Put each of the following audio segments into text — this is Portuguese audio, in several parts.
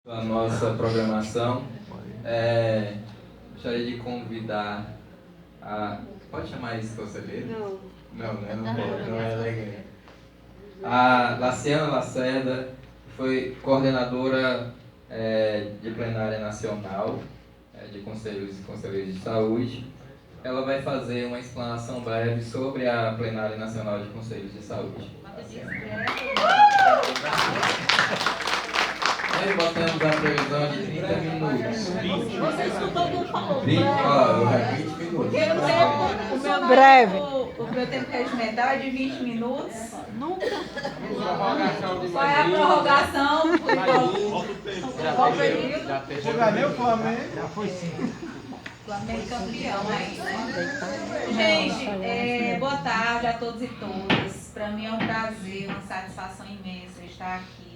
A nossa programação, gostaria de convidar a... Pode chamar isso conselheiro? Não, não é legal. A Laciana Lacerda foi coordenadora de plenária nacional de conselhos e conselheiros de saúde. Ela vai fazer uma explanação breve sobre a plenária nacional de conselhos de saúde. Nós botamos a previsão de 30 minutos. Você escutou o que eu falou? 20 minutos. Breve. O meu tempo regimental é de 20 minutos. Nunca. Qual é a prorrogação? Qual período? Jogar nem o Flamengo. Já foi sim. Flamengo campeão aí. Gente, boa tarde a todos e todas. Para mim é um prazer, uma satisfação imensa estar aqui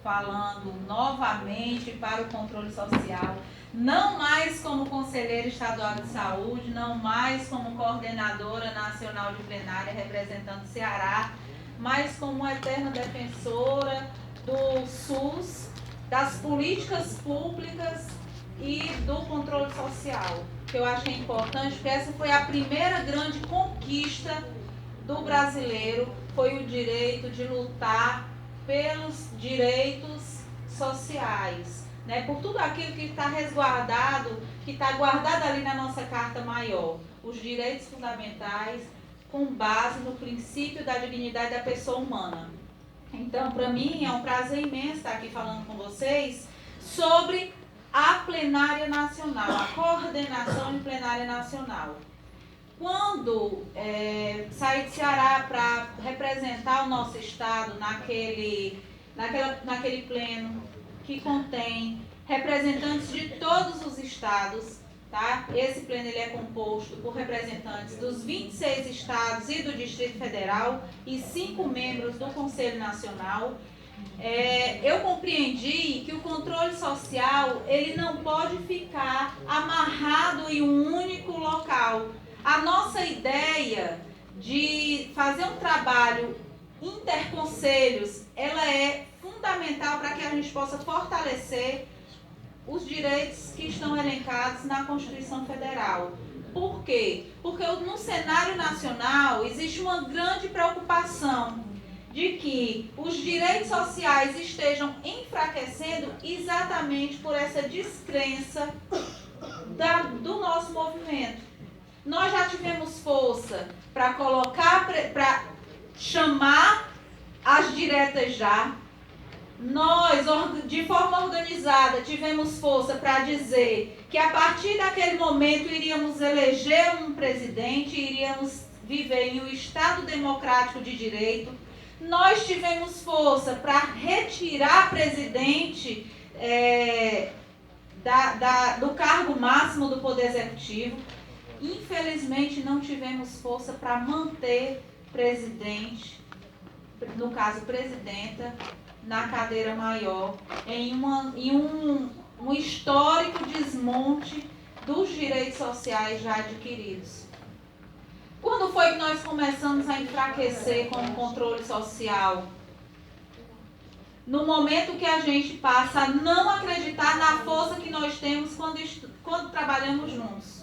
falando novamente para o controle social, não mais como conselheira estadual de saúde, não mais como coordenadora nacional de plenária representando o Ceará, mas como eterna defensora do SUS, das políticas públicas e do controle social, que eu acho que é importante, porque essa foi a primeira grande conquista do brasileiro, foi o direito de lutar pelos direitos sociais, né? Por tudo aquilo que está resguardado, que está guardado ali na nossa Carta Maior, os direitos fundamentais com base no princípio da dignidade da pessoa humana. Então, para mim, é um prazer imenso estar aqui falando com vocês sobre a plenária nacional, a coordenação de plenária nacional. Quando saí de Ceará para representar o nosso estado naquele pleno que contém representantes de todos os estados, tá? Esse pleno ele é composto por representantes dos 26 estados e do Distrito Federal e 5 membros do Conselho Nacional. Eu compreendi que o controle social ele não pode ficar amarrado em um único local. A nossa ideia de fazer um trabalho interconselhos, ela é fundamental para que a gente possa fortalecer os direitos que estão elencados na Constituição Federal. Por quê? Porque no cenário nacional existe uma grande preocupação de que os direitos sociais estejam enfraquecendo exatamente por essa descrença do nosso movimento. Nós já tivemos força para para chamar as diretas já. Nós, de forma organizada, tivemos força para dizer que a partir daquele momento iríamos eleger um presidente, iríamos viver em um Estado democrático de direito. Nós tivemos força para retirar presidente do cargo máximo do Poder Executivo. Infelizmente, não tivemos força para manter presidente, no caso presidenta, na cadeira maior, em um histórico desmonte dos direitos sociais já adquiridos. Quando foi que nós começamos a enfraquecer como controle social? No momento que a gente passa a não acreditar na força que nós temos quando trabalhamos juntos.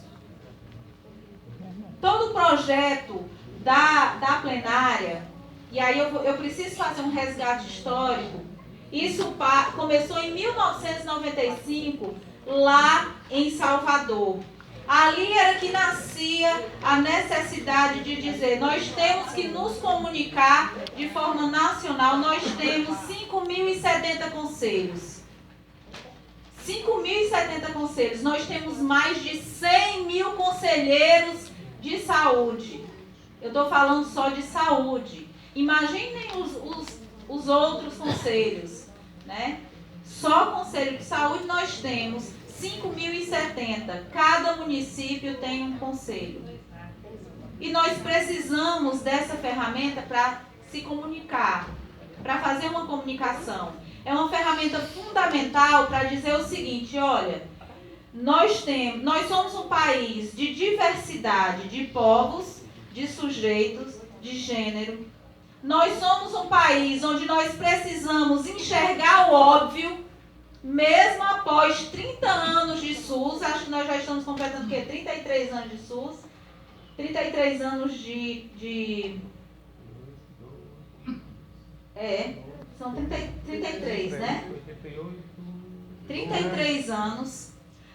Todo o projeto da plenária, e aí eu preciso fazer um resgate histórico, isso começou em 1995, lá em Salvador. Ali era que nascia a necessidade de dizer, nós temos que nos comunicar de forma nacional, nós temos 5.070 conselhos. 5.070 conselhos, nós temos mais de 100 mil conselheiros de saúde. Eu estou falando só de saúde. Imaginem os outros conselhos, né? Só conselho de saúde nós temos 5.070. Cada município tem um conselho. E nós precisamos dessa ferramenta para se comunicar, para fazer uma comunicação. É uma ferramenta fundamental para dizer o seguinte, olha, nós somos um país de diversidade de povos, de sujeitos, de gênero. Nós somos um país onde nós precisamos enxergar o óbvio, mesmo após 30 anos de SUS, acho que nós já estamos completando o quê? 33 anos de SUS, 33 anos são 33, né? 33 anos.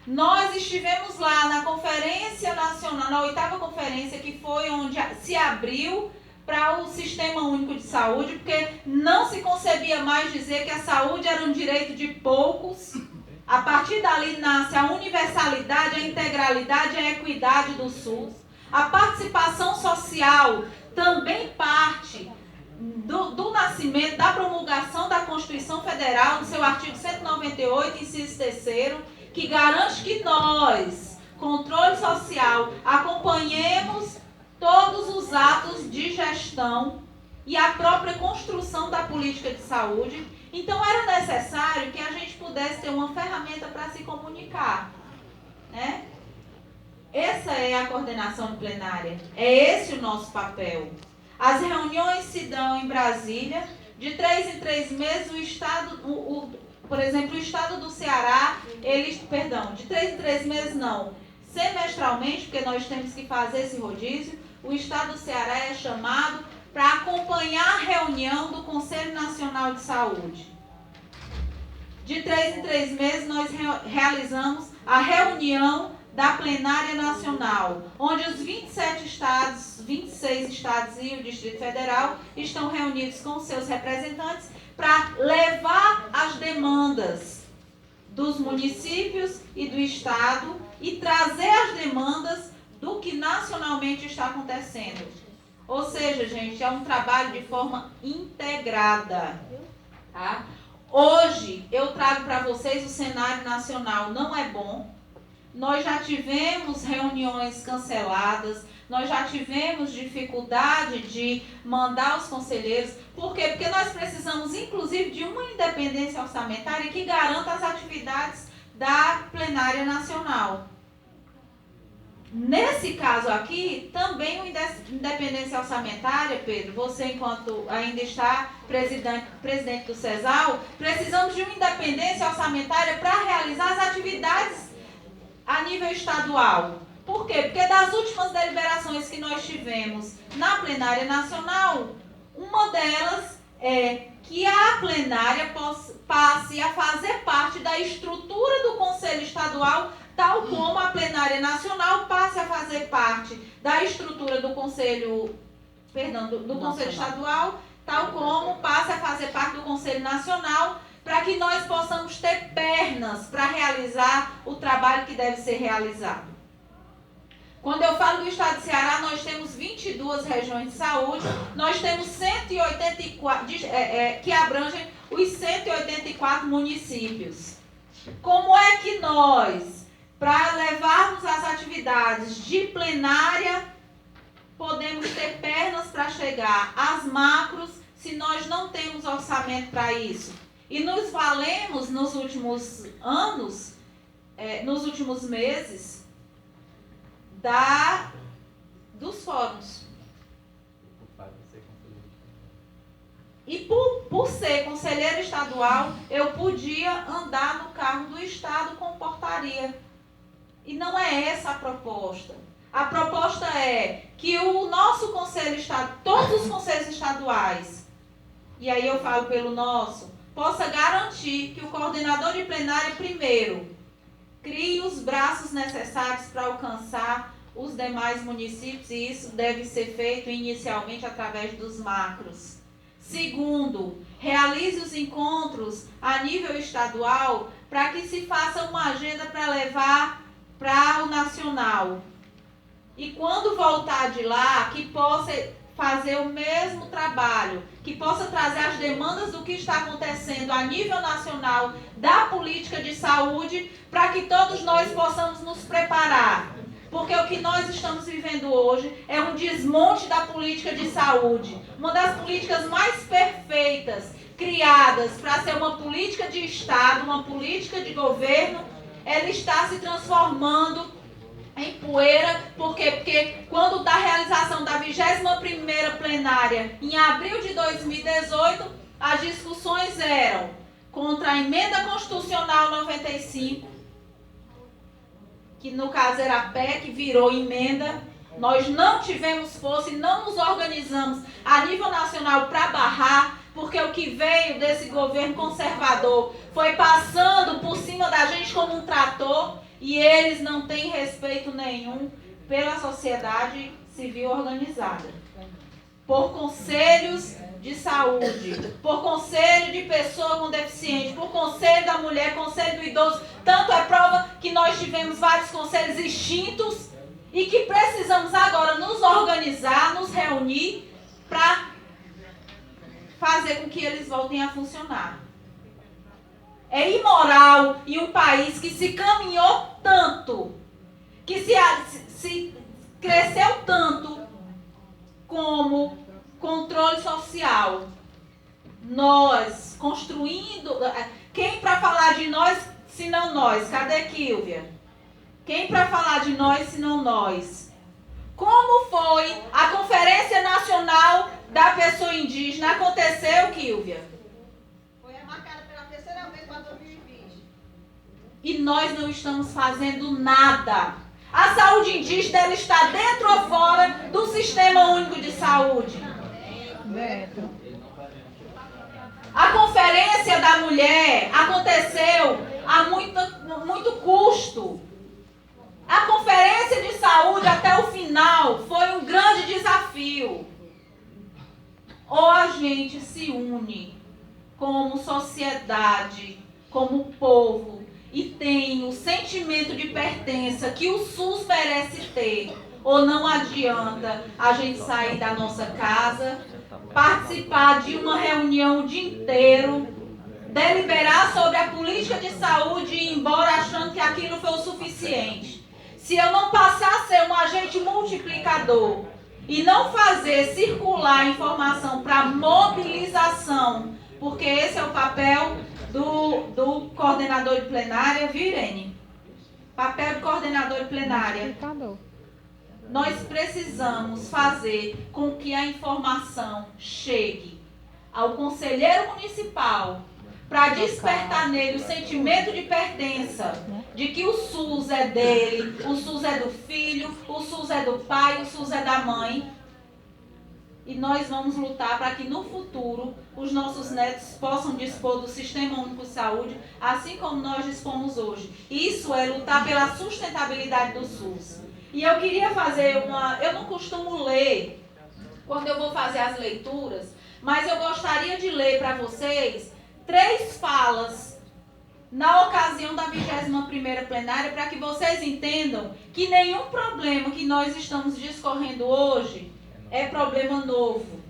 Nós estivemos lá na Conferência Nacional, na 8ª Conferência, que foi onde se abriu para o Sistema Único de Saúde, porque não se concebia mais dizer que a saúde era um direito de poucos. A partir dali nasce a universalidade, a integralidade, a equidade do SUS. A participação social também parte do nascimento, da promulgação da Constituição Federal, no seu artigo 198, inciso 3º, que garante que nós, controle social, acompanhemos todos os atos de gestão e a própria construção da política de saúde. Então, era necessário que a gente pudesse ter uma ferramenta para se comunicar, né? Essa é a coordenação plenária, é esse o nosso papel. As reuniões se dão em Brasília, de 3 em 3 meses, o Estado, por exemplo, o Estado do Ceará, de 3 em 3 meses não, semestralmente, porque nós temos que fazer esse rodízio, o Estado do Ceará é chamado para acompanhar a reunião do Conselho Nacional de Saúde. De 3 em 3 meses, nós realizamos a reunião da plenária nacional, onde os 27 estados, 26 estados e o Distrito Federal estão reunidos com seus representantes para levar as demandas dos municípios e do estado e trazer as demandas do que nacionalmente está acontecendo. Ou seja, gente, é um trabalho de forma integrada. Tá? Hoje, eu trago para vocês o cenário nacional não é bom. Nós já tivemos reuniões canceladas, nós já tivemos dificuldade de mandar os conselheiros. Por quê? Porque nós precisamos, inclusive, de uma independência orçamentária que garanta as atividades da plenária nacional. Nesse caso aqui, também uma independência orçamentária, Pedro, você enquanto ainda está presidente do CESAL, precisamos de uma independência orçamentária para realizar as atividades a nível estadual. Por quê? Porque das últimas deliberações que nós tivemos na plenária nacional, uma delas é que a plenária passe a fazer parte da estrutura do Conselho Estadual, tal como a plenária nacional passe a fazer parte da estrutura do Conselho, do Conselho Estadual, tal como passe a fazer parte do Conselho Nacional, para que nós possamos ter pernas para realizar o trabalho que deve ser realizado. Quando eu falo do estado de Ceará, nós temos 22 regiões de saúde, nós temos 184, que abrangem os 184 municípios. Como é que nós, para levarmos as atividades de plenária, podemos ter pernas para chegar às macros se nós não temos orçamento para isso? E nos valemos nos últimos anos, nos últimos meses, dos fóruns. E por ser conselheiro estadual, eu podia andar no carro do estado com portaria. E não é essa a proposta. A proposta é que o nosso conselho estadual, todos os conselhos estaduais, e aí eu falo pelo nosso, possa garantir que o coordenador de plenária, primeiro, crie os braços necessários para alcançar os demais municípios, e isso deve ser feito inicialmente através dos macros. Segundo, realize os encontros a nível estadual para que se faça uma agenda para levar para o nacional. E quando voltar de lá, que possa fazer o mesmo trabalho, que possa trazer as demandas do que está acontecendo a nível nacional da política de saúde, para que todos nós possamos nos preparar. Porque o que nós estamos vivendo hoje é um desmonte da política de saúde. Uma das políticas mais perfeitas, criadas para ser uma política de Estado, uma política de governo, ela está se transformando em poeira. Por quê? Porque quando da realização da 21ª plenária, em abril de 2018, as discussões eram contra a emenda constitucional 95, que no caso era a PEC, virou emenda. Nós não tivemos força e não nos organizamos a nível nacional para barrar, porque o que veio desse governo conservador foi passando por cima da gente como um trator, e eles não têm respeito nenhum pela sociedade civil organizada. Por conselhos de saúde, por conselho de pessoa com deficiente, por conselho da mulher, conselho do idoso. Tanto é prova que nós tivemos vários conselhos extintos e que precisamos agora nos organizar, nos reunir para fazer com que eles voltem a funcionar. É imoral e um país que se caminhou tanto, que se cresceu tanto como controle social. Nós construindo... Quem para falar de nós, se não nós? Cadê Kílvia? Quem para falar de nós, se não nós? Como foi a Conferência Nacional da Pessoa Indígena? Aconteceu, Kílvia? Foi marcada pela terceira vez para 2020. E nós não estamos fazendo nada. A saúde indígena ela está dentro ou fora do Sistema Único de Saúde? Dentro. A Conferência da Mulher aconteceu a muito custo. A Conferência de Saúde até o final foi um grande desafio. Ou a gente se une como sociedade, como povo, e tem o sentimento de pertença que o SUS merece ter, ou não adianta a gente sair da nossa casa, participar de uma reunião o dia inteiro, deliberar sobre a política de saúde e ir embora achando que aquilo foi o suficiente. Se eu não passar a ser um agente multiplicador e não fazer circular informação para mobilização, porque esse é o papel do coordenador de plenária, viu, Irene? Papel de coordenador de plenária. Nós precisamos fazer com que a informação chegue ao conselheiro municipal para despertar nele o sentimento de pertença, de que o SUS é dele, o SUS é do filho, o SUS é do pai, o SUS é da mãe. E nós vamos lutar para que no futuro os nossos netos possam dispor do Sistema Único de Saúde, assim como nós dispomos hoje. Isso é lutar pela sustentabilidade do SUS. E eu queria fazer eu não costumo ler quando eu vou fazer as leituras, mas eu gostaria de ler para vocês 3 falas na ocasião da 21ª plenária, para que vocês entendam que nenhum problema que nós estamos discorrendo hoje é problema novo,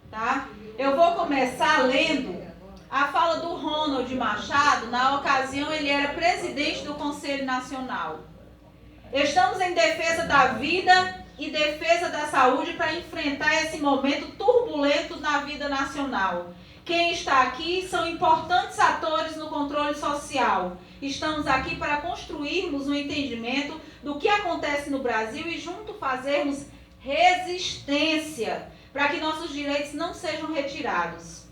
tá? Eu vou começar lendo a fala do Ronald Machado. Na ocasião ele era presidente do Conselho Nacional. Estamos em defesa da vida e defesa da saúde para enfrentar esse momento turbulento na vida nacional. Quem está aqui são importantes atores no controle social. Estamos aqui para construirmos um entendimento do que acontece no Brasil e junto fazermos resistência para que nossos direitos não sejam retirados.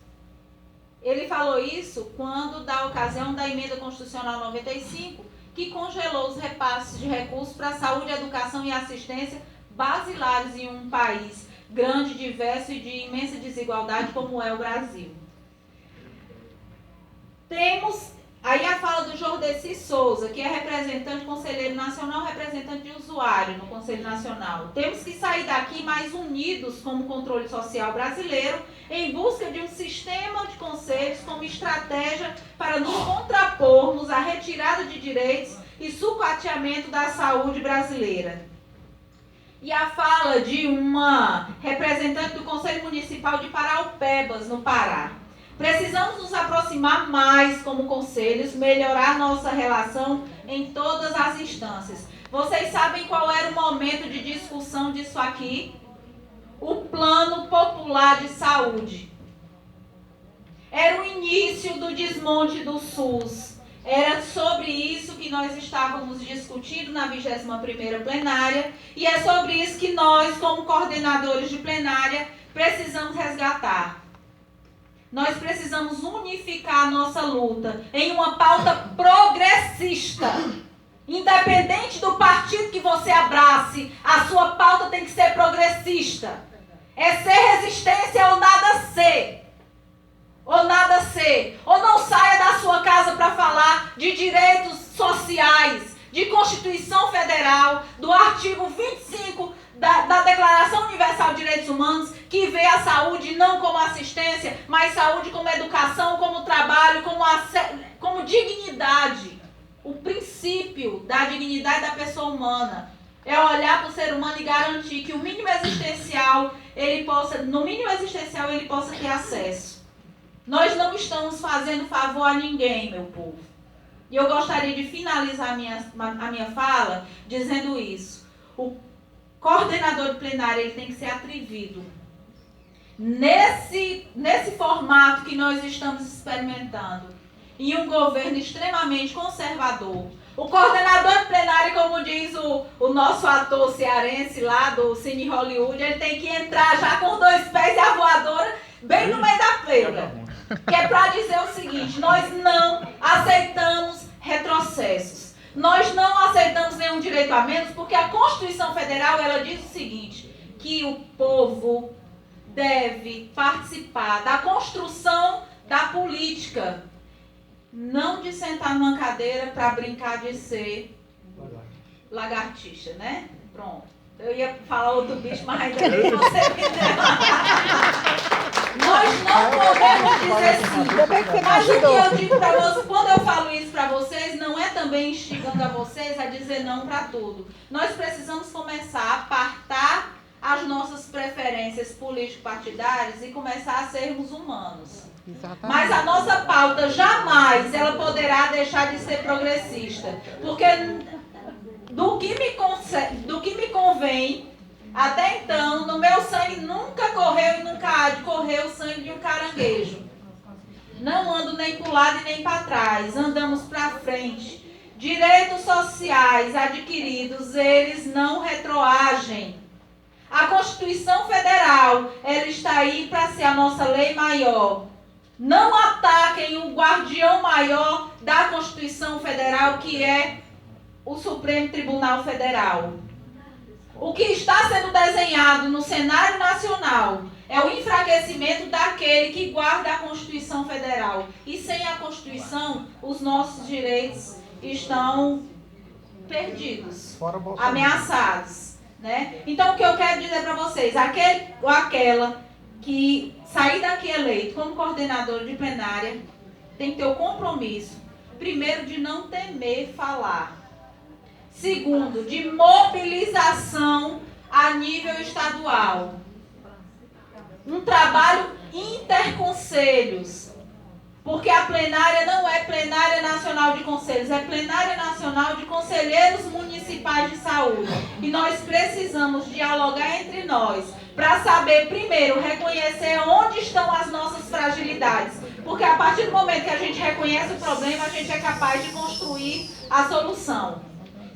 Ele falou isso quando, da ocasião da emenda constitucional 95, que congelou os repasses de recursos para saúde, educação e assistência basilares em um país grande, diverso e de imensa desigualdade como é o Brasil. Temos aí a fala do Jordeci Souza, que é representante, conselheiro nacional, representante de usuário no Conselho Nacional. Temos que sair daqui mais unidos como controle social brasileiro, em busca de um sistema de conselhos como estratégia para nos contrapormos à retirada de direitos e sucateamento da saúde brasileira. E a fala de uma representante do Conselho Municipal de Paraupebas, no Pará. Precisamos nos aproximar mais como conselhos, melhorar nossa relação em todas as instâncias. Vocês sabem qual era o momento de discussão disso aqui? O Plano Popular de Saúde. Era o início do desmonte do SUS. Era sobre isso que nós estávamos discutindo na 21ª plenária, e é sobre isso que nós, como coordenadores de plenária, precisamos resgatar. Nós precisamos unificar a nossa luta em uma pauta progressista. Independente do partido que você abrace, a sua pauta tem que ser progressista. É ser resistência ou nada ser. Ou nada ser. Ou não saia da sua casa para falar de direitos sociais, de Constituição Federal, do artigo 25 da Declaração Universal de Direitos Humanos, que vê a saúde não como assistência, mas saúde como educação, como trabalho, como dignidade. O princípio da dignidade da pessoa humana é olhar para o ser humano e garantir que no mínimo existencial ele possa ter acesso. Nós não estamos fazendo favor a ninguém, meu povo. E eu gostaria de finalizar a minha fala dizendo isso. O coordenador de plenária ele tem que ser atrevido. Nesse formato que nós estamos experimentando, em um governo extremamente conservador, o coordenador de plenária, como diz o nosso ator cearense lá do Cine Hollywood, ele tem que entrar já com 2 pés e a voadora bem no meio da pleura. Que é para dizer o seguinte: nós não aceitamos retrocessos. Nós não aceitamos nenhum direito a menos, porque a Constituição Federal ela diz o seguinte, que o povo deve participar da construção da política, não de sentar numa cadeira para brincar de ser lagartixa, né? Pronto. Eu ia falar outro bicho, mas ainda bem que você me deu. Nós não podemos dizer sim. Mas o que eu digo para vocês, quando eu falo isso para vocês, não é também instigando a vocês a dizer não para tudo. Nós precisamos começar a apartar as nossas preferências político-partidárias e começar a sermos humanos. Exatamente. Mas a nossa pauta jamais ela poderá deixar de ser progressista. Porque do que me convém, até então, no meu sangue nunca correu e nunca há de correr o sangue de um caranguejo. Não ando nem para o lado e nem para trás, andamos para frente. Direitos sociais adquiridos, eles não retroagem. A Constituição Federal, ela está aí para ser a nossa lei maior. Não ataquem o guardião maior da Constituição Federal, que é o Supremo Tribunal Federal. O que está sendo desenhado no cenário nacional é o enfraquecimento daquele que guarda a Constituição Federal. E sem a Constituição, os nossos direitos estão perdidos, ameaçados. Né? Então, o que eu quero dizer para vocês, aquele ou aquela que sair daqui eleito como coordenador de plenária tem que ter o compromisso, primeiro, de não temer falar. Segundo, de mobilização a nível estadual. Um trabalho interconselhos. Porque a plenária não é plenária nacional de conselhos, é plenária nacional de conselheiros municipais de saúde. E nós precisamos dialogar entre nós para saber, primeiro, reconhecer onde estão as nossas fragilidades. Porque a partir do momento que a gente reconhece o problema, a gente é capaz de construir a solução.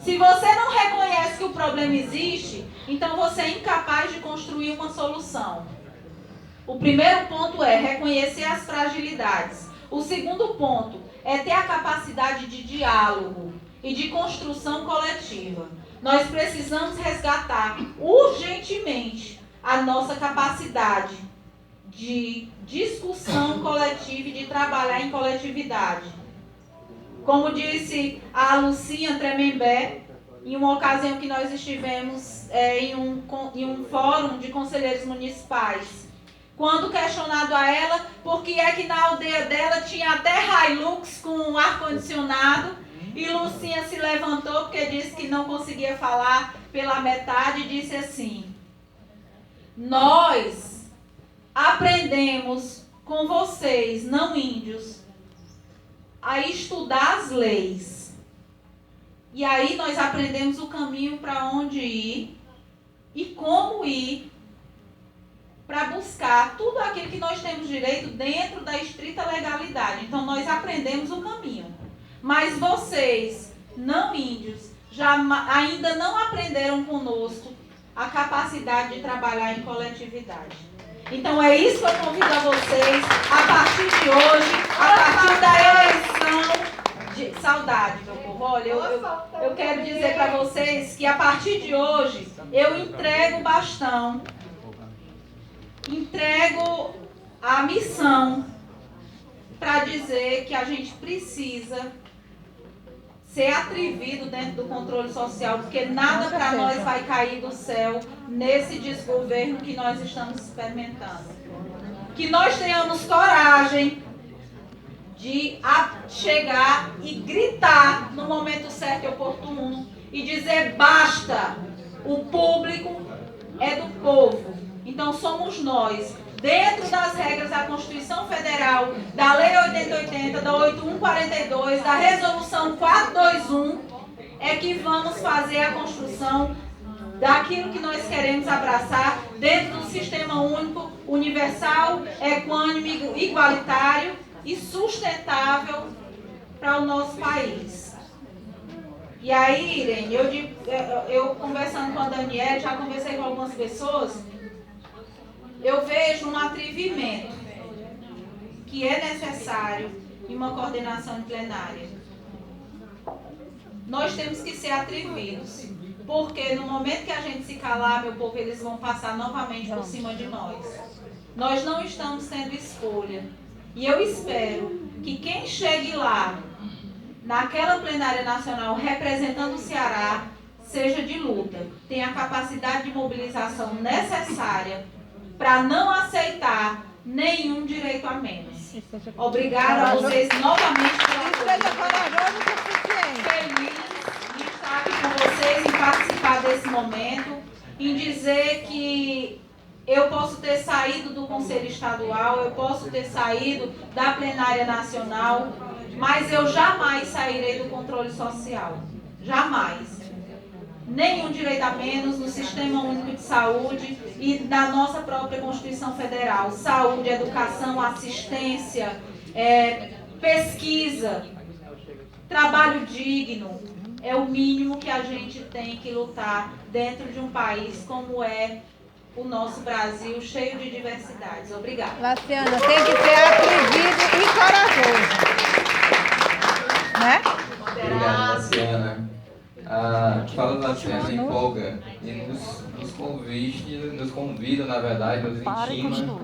Se você não reconhece que o problema existe, então você é incapaz de construir uma solução. O primeiro ponto é reconhecer as fragilidades. O segundo ponto é ter a capacidade de diálogo e de construção coletiva. Nós precisamos resgatar urgentemente a nossa capacidade de discussão coletiva e de trabalhar em coletividade. Como disse a Lucinha Tremembé, em uma ocasião que nós estivemos em um fórum de conselheiros municipais, quando questionado a ela por que é que na aldeia dela tinha até Hilux com ar-condicionado, e Lucinha se levantou porque disse que não conseguia falar pela metade e disse assim: nós aprendemos com vocês, não índios, a estudar as leis. E aí nós aprendemos o caminho para onde ir e como ir para buscar tudo aquilo que nós temos direito dentro da estrita legalidade. Então nós aprendemos o caminho. Mas vocês, não índios, ainda não aprenderam conosco a capacidade de trabalhar em coletividade. Então é isso que eu convido a vocês, a partir de hoje, a partir da eleição de saudade, meu povo. Olha, eu quero dizer para vocês que a partir de hoje eu entrego o bastão, entrego a missão para dizer que a gente precisa ser atrevido dentro do controle social, porque nada para nós vai cair do céu nesse desgoverno que nós estamos experimentando. Que nós tenhamos coragem de chegar e gritar no momento certo e oportuno e dizer basta, o público é do povo. Então somos nós, dentro das regras da Constituição Federal, da Lei 8080, da 8142, da Resolução 421, é que vamos fazer a construção daquilo que nós queremos abraçar dentro do sistema único, universal, equânime, igualitário e sustentável para o nosso país. E aí, Irene, eu conversando com a Daniela, já conversei com algumas pessoas, eu vejo um atrevimento que é necessário em uma coordenação plenária. Nós temos que ser atrevidos, porque no momento que a gente se calar, meu povo, eles vão passar novamente por cima de nós. Nós não estamos tendo escolha. E eu espero que quem chegue lá, naquela plenária nacional, representando o Ceará, seja de luta, tenha a capacidade de mobilização necessária para não aceitar nenhum direito a menos. Obrigada a vocês novamente pela feliz de estar aqui com vocês, em participar desse momento, em dizer que eu posso ter saído do Conselho Estadual, eu posso ter saído da plenária nacional, mas eu jamais sairei do controle social. Jamais. Nenhum direito a menos no Sistema Único de Saúde e na nossa própria Constituição Federal. Saúde, educação, assistência, pesquisa, trabalho digno. É o mínimo que a gente tem que lutar dentro de um país como é o nosso Brasil, cheio de diversidades. Obrigada. Laciana, tem que ser atrevido e corajoso. Né? Obrigado, Laciana. Fala da Laciana, empolga e nos convida, na verdade, nos intima